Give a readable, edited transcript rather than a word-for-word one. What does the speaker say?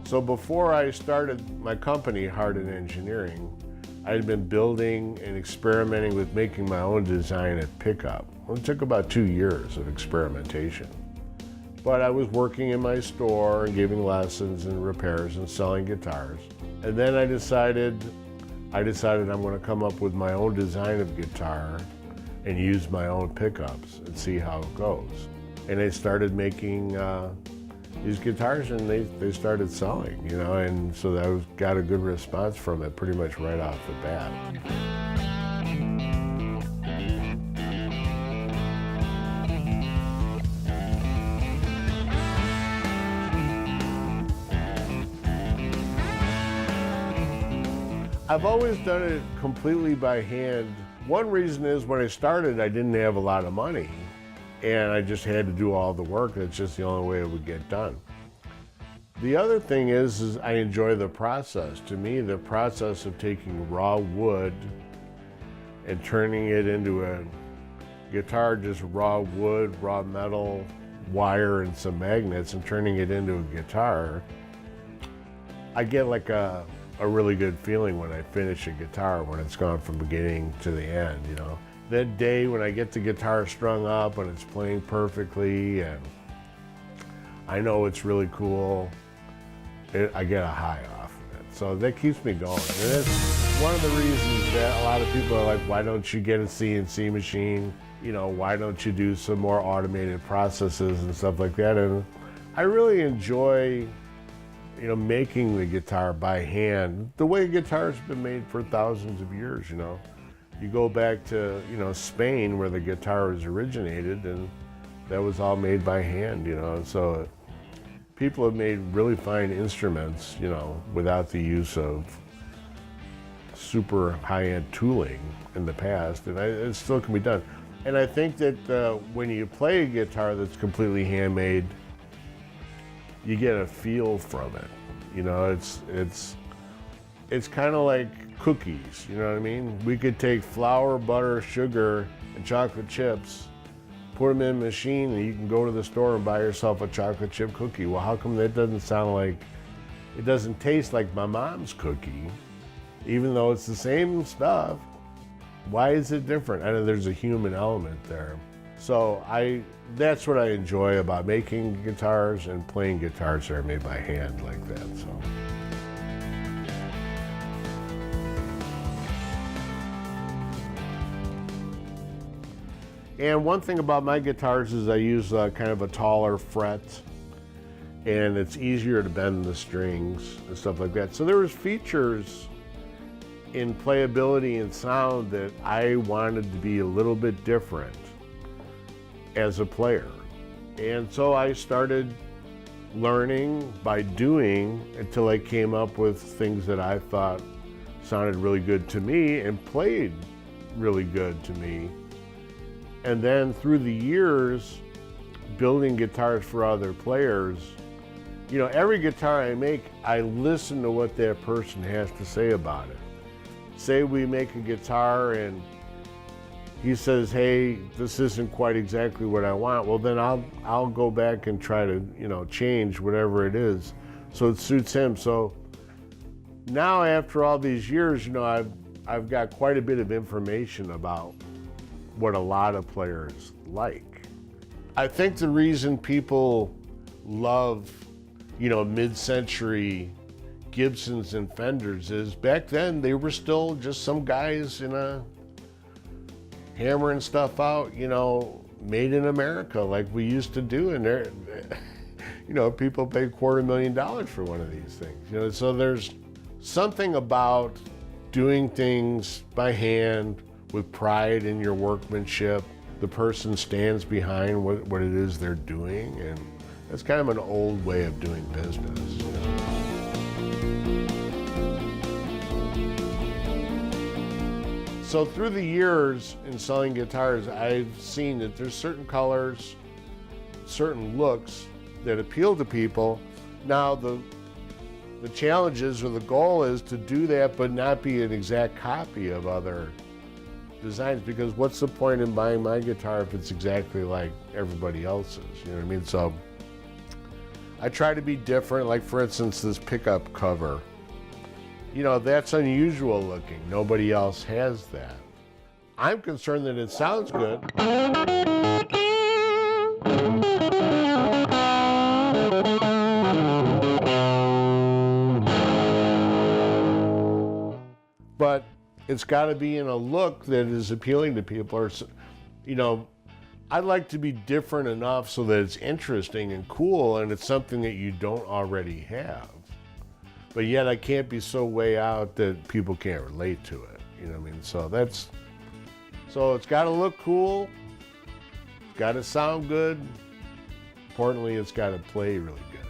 So before I started my company, Harden Engineering, I had been building and experimenting with making my own design at pickup. Well, it took about 2 years of experimentation. But I was working in my store and giving lessons and repairs and selling guitars. And then I decided I'm going to come up with my own design of guitar and use my own pickups and see how it goes. And I started making these guitars, and they started selling, you know, and so I got a good response from it pretty much right off the bat. I've always done it completely by hand. One reason is when I started, I didn't have a lot of money, and I just had to do all the work. That's just the only way it would get done. The other thing is I enjoy the process. To me, the process of taking raw wood and turning it into a guitar, just raw wood, raw metal, wire, and some magnets, and turning it into a guitar, I get like a really good feeling when I finish a guitar, when it's gone from beginning to the end, you know. That day when I get the guitar strung up and it's playing perfectly and I know it's really cool, I get a high off of it. So that keeps me going. And that's one of the reasons that a lot of people are like, why don't you get a CNC machine? You know, why don't you do some more automated processes and stuff like that? And I really enjoy, you know, making the guitar by hand, the way guitars have been made for thousands of years, you know. You go back to, you know, Spain where the guitar was originated, and that was all made by hand, you know. So people have made really fine instruments, you know, without the use of super high-end tooling in the past, and it still can be done. And I think that when you play a guitar that's completely handmade, you get a feel from it. You know, it's kind of like cookies, you know what I mean? We could take flour, butter, sugar, and chocolate chips, put them in a machine, and you can go to the store and buy yourself a chocolate chip cookie. Well, how come that doesn't sound like, it doesn't taste like my mom's cookie, even though it's the same stuff? Why is it different? I know there's a human element there. So that's what I enjoy about making guitars and playing guitars that are made by hand like that. So. And one thing about my guitars is I use kind of a taller fret, and it's easier to bend the strings and stuff like that. So there was features in playability and sound that I wanted to be a little bit different as a player. And so I started learning by doing until I came up with things that I thought sounded really good to me and played really good to me. And then through the years, building guitars for other players, you know, every guitar I make, I listen to what that person has to say about it. Say we make a guitar and he says, hey, this isn't quite exactly what I want. Well, then I'll go back and try to, you know, change whatever it is so it suits him. So now after all these years, you know, I've got quite a bit of information about what a lot of players like. I think the reason people love, you know, mid-century Gibsons and Fenders is back then they were still just some guys in a hammering stuff out, you know, made in America like we used to do. And there, you know, people pay $250,000 for one of these things, you know. So there's something about doing things by hand with pride in your workmanship. The person stands behind what it is they're doing, and that's kind of an old way of doing business, you know. So through the years in selling guitars, I've seen that there's certain colors, certain looks that appeal to people. Now the challenge is, or the goal is, to do that but not be an exact copy of other designs, because what's the point in buying my guitar if it's exactly like everybody else's, you know what I mean? So I try to be different, like for instance, this pickup cover. You know, that's unusual looking. Nobody else has that. I'm concerned that it sounds good. But it's got to be in a look that is appealing to people. Or, you know, I'd like to be different enough so that it's interesting and cool and it's something that you don't already have. But yet I can't be so way out that people can't relate to it. You know what I mean? So it's got to look cool, got to sound good. Importantly, it's got to play really good.